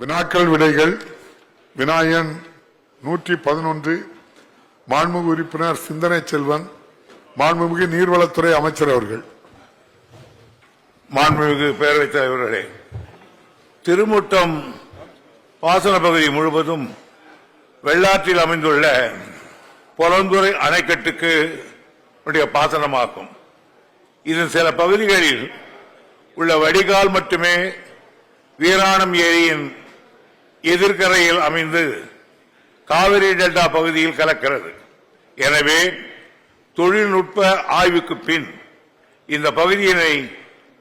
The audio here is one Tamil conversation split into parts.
வினாக்கள் விடைகள். வினாயன் 111 மாண்புமிகு உறுப்பினர் சிந்தனை செல்வன் மாண்புமிகு நீர்வளத்துறை அமைச்சர் அவர்கள். மாண்புமிகு பேரவைத் தலைவர்களே, திருமுட்டம் பாசன பகுதி முழுவதும் வெள்ளாற்றில் அமைந்துள்ள பொலந்துறை அணைக்கட்டுக்கு பாசனமாகும். இதன் சில பகுதிகளில் உள்ள வடிகால் மட்டுமே வீராணம் ஏரியின் எதிர்கரையில் அமைந்து காவிரி டெல்டா பகுதியில் கலக்கிறது. எனவே தொழில்நுட்ப ஆய்வுக்கு பின் இந்த பகுதியினை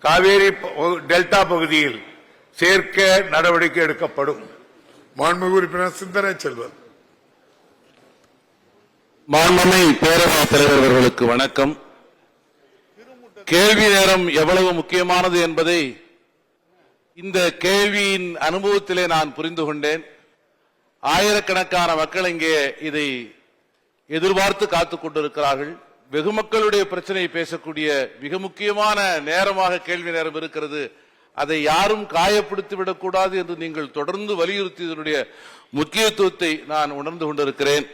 காவேரி டெல்டா பகுதியில் சேர்க்க நடவடிக்கை எடுக்கப்படும். மாண்புமிகு உறுப்பினர் சிந்தனை செல்வன். மாண்புமிகு பேரவைத் தலைவர் அவர்களுக்கு வணக்கம். கேள்வி நேரம் எவ்வளவு முக்கியமானது என்பதை இந்த கேள்வியின் அனுபவத்திலே நான் புரிந்து கொண்டேன். ஆயிரக்கணக்கான மக்கள் இங்கே இதை எதிர்பார்த்து காத்துக் கொண்டிருக்கிறார்கள். வெகு மக்களுடைய பிரச்சனையை பேசக்கூடிய மிக முக்கியமான நேரமாக கேள்வி நேரம் இருக்கிறது. அதை யாரும் காயப்படுத்திவிடக் கூடாது என்று நீங்கள் தொடர்ந்து வலியுறுத்தியதனுடைய முக்கியத்துவத்தை நான் உணர்ந்து கொண்டிருக்கிறேன்.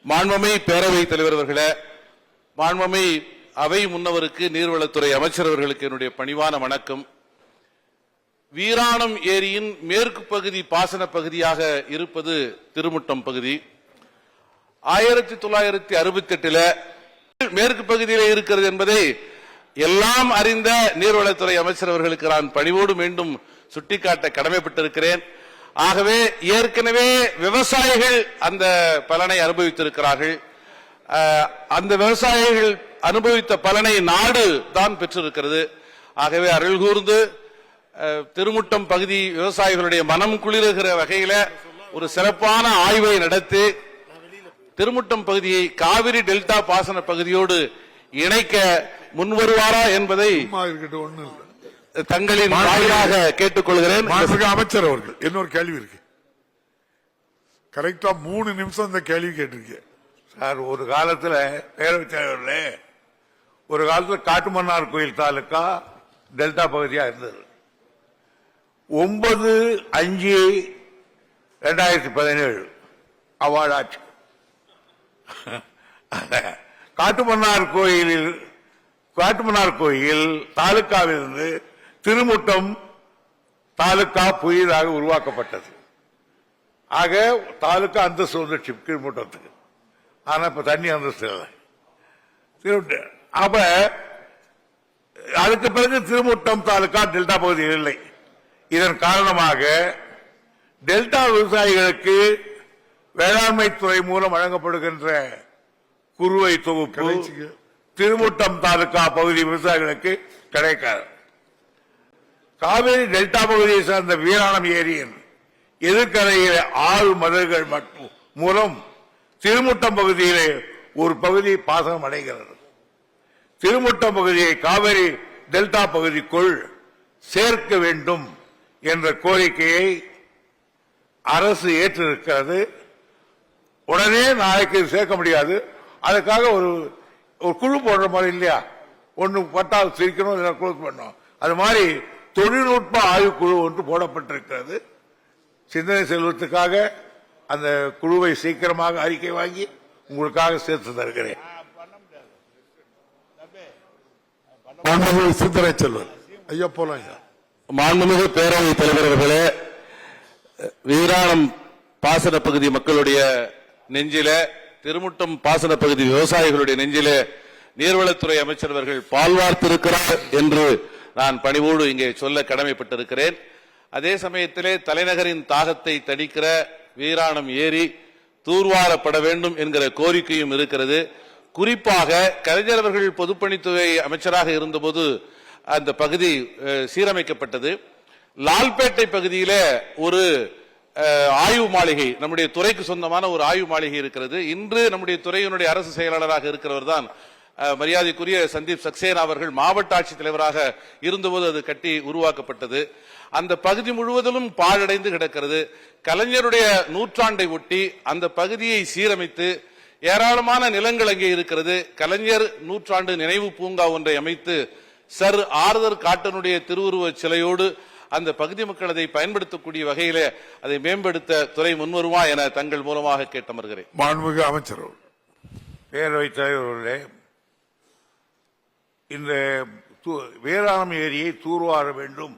மாண்புமிகு பேரவைத் தலைவர் அவர்களே, மாண்புமிகு அவை முன்னவருக்கு நீர்வளத்துறை அமைச்சர் அவர்களுக்கு என்னுடைய பணிவான வணக்கம். வீராணம் ஏரியின் மேற்கு பகுதி பாசன பகுதியாக இருப்பது திருமுட்டம் பகுதி. 1968 மேற்கு பகுதியிலே இருக்கிறது என்பதை எல்லாம் அறிந்த நீர்வளத்துறை அமைச்சர் அவர்களுக்கு நான் பணிவோடு மீண்டும் சுட்டிக்காட்ட கடமைப்பட்டிருக்கிறேன். ஆகவே ஏற்கனவே விவசாயிகள் அந்த பலனை அனுபவித்திருக்கிறார்கள். அந்த விவசாயிகள் அனுபவித்த பலனை நாடு தான் பெற்றிருக்கிறது. ஆகவே அருள் கூர்ந்து திருமுட்டம் பகுதி விவசாயிகளுடைய மனம் குளிர்கிற வகையில ஒரு சிறப்பான ஆய்வை நடத்தி திருமுட்டம் பகுதியை காவிரி டெல்டா பாசன பகுதியோடு இணைக்க முன்வருவாரா என்பதை தங்களின் வாயிலாக கேட்டுக்கொள்கிறேன். அமைச்சர் அவர்கள், இன்னொரு கேள்வி இருக்கு. கரெக்டா 3 நிமிஷம் இந்த கேள்வி கேட்டிருக்கேன் சார். ஒரு காலத்தில் பேரவைத் தலைவர்களே, ஒரு காலத்தில் காட்டுமன்னார் கோயில் தாலுக்கா டெல்டா பகுதியா இருந்தது. 9/5/2017 அவார்டு ஆட்சி. காட்டுமன்னார் கோயில் தாலுக்காவிலிருந்து திருமுட்டம் தாலுக்கா புதிதாக உருவாக்கப்பட்டது. ஆக தாலுக்கா அந்தஸ்து வந்துச்சு திருமுட்டத்துக்கு. ஆனா இப்ப தண்ணி அந்தஸ்து இல்லை. அப்ப அதுக்கு பிறகு திருமுட்டம் தாலுக்கா டெல்டா பகுதியில் இல்லை. இதன் காரணமாக டெல்டா விவசாயிகளுக்கு வேளாண்மை துறை மூலம் வழங்கப்படுகின்ற குறுவை தொகுப்பு திருமுட்டம் தாலுகா பகுதி விவசாயிகளுக்கு கிடைக்காது. காவிரி டெல்டா பகுதியை சார்ந்த வீராணம் ஏரியின் எதிர்கரையில ஆள் மதகுகள் மூலம் திருமுட்டம் பகுதியிலே ஒரு பகுதி பாசனம் அடைகிறது. திருமுட்டம் பகுதியை காவிரி டெல்டா பகுதிக்குள் சேர்க்க வேண்டும் என்ற கோரிக்கையை அரசு ஏற்றிருக்கிறது. உடனே நாளைக்கு சேர்க்க முடியாது. அதுக்காக ஒரு குழு போடுற மாதிரி இல்லையா, ஒன்னு பட்டால் சிரிக்கணும், குழு பண்ணணும். அது மாதிரி தொழில்நுட்ப ஆய்வுக்குழு ஒன்று போடப்பட்டிருக்கிறது. சிந்தனை செல்வத்துக்காக அந்த குழுவை சீக்கிரமாக அறிக்கை வாங்கி உங்களுக்காக சேர்த்து தருகிறேன். சிந்தனை செல்வன் ஐயா போலாம். ஐயா மாண்புமிகு பேரவைத் தலைவர் அவர்களே, வீராணம் பாசன பகுதி மக்களுடைய நெஞ்சில, திருமுட்டம் பாசன பகுதி விவசாயிகளுடைய நெஞ்சில நீர்வளத்துறை அமைச்சர் அவர்கள் பால்வார்த்திருக்கிறார் என்று நான் பணிவோடு இங்கே சொல்ல கடமைப்பட்டிருக்கிறேன். அதே சமயத்திலே தலைநகரின் தாகத்தை தணிக்கிற வீராணம் ஏரி தூர்வாரப்பட வேண்டும் என்கிற கோரிக்கையும் இருக்கிறது. குறிப்பாக கலைஞர் அவர்கள் பொதுப்பணித்துறை அமைச்சராக இருந்தபோது அந்த பகுதி சீரமைக்கப்பட்டது. லால்பேட்டை பகுதியில ஒரு ஆய்வு மாளிகை, நம்முடைய துறைக்கு சொந்தமான ஒரு ஆய்வு மாளிகை இருக்கிறது. இன்று நம்முடைய துறையினுடைய அரசு செயலாளராக இருக்கிறவர் தான் மரியாதைக்குரிய சந்தீப் சக்சேனா அவர்கள் மாவட்ட ஆட்சித்தலைவராக இருந்தபோது அது கட்டி உருவாக்கப்பட்டது. அந்த பகுதி முழுவதிலும் பாழடைந்து கிடக்கிறது. கலைஞருடைய நூற்றாண்டை ஒட்டி அந்த பகுதியை சீரமைத்து ஏராளமான நிலங்கள் அங்கே இருக்கிறது. கலைஞர் நூற்றாண்டு நினைவு பூங்கா ஒன்றை அமைத்து சர் ஆர்தர் காட்டனுடைய திருவுருவ சிலையோடு அந்த பகுதி மக்கள் அதை பயன்படுத்தக்கூடிய வகையிலே அதை மேம்படுத்த துறை முன்வருமா என தங்கள் மூலமாக கேட்டமர்கிறேன். மாண்புமிகு அமைச்சர் அவர்கள். பேரவைத் தலைவர் அவர்களே, இந்த வேளாண் ஏரியை தூர்வார வேண்டும்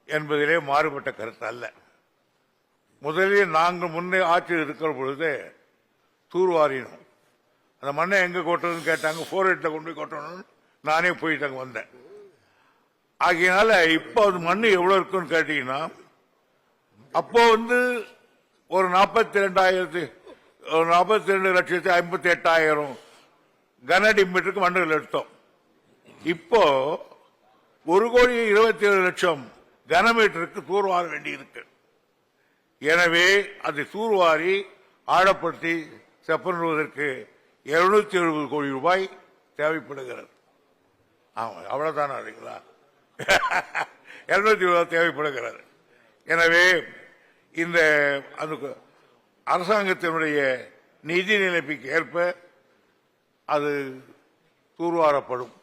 என்பதிலே மாறுபட்ட கருத்து அல்ல. முதலில் நாங்கள் முன்னே ஆட்சியில் இருக்கிற பொழுது தூர்வாரினோம். அந்த மண்ணை எங்க கொட்டணும்னு கேட்டாங்க. 4-8 கொண்டு போய் கொட்டணும்னு நானே போயிட்டு அங்க வந்தேன். ஆகையினால இப்போ அது மண் எவ்வளவு இருக்குன்னு கேட்டீங்கன்னா, அப்போ ஒரு 42,58,000 கனஅடி மீட்டருக்கு மண்ணுகள் எடுத்தோம். இப்போ 1,27,00,000 கனமீட்டருக்கு தூர்வார வேண்டியிருக்கு. எனவே அதை தூர்வாரி ஆழப்படுத்தி செப்பனிடுவதற்கு 270 கோடி ரூபாய் தேவைப்படுகிறது. ஆமா, அவ்வளவுதானா இல்லைங்களா? 270 தேவைப்படுகிறது. எனவே இந்த அரசாங்கத்தினுடைய நிதி நிலைமைக்கு ஏற்ப அது தூர்வாரப்படும்.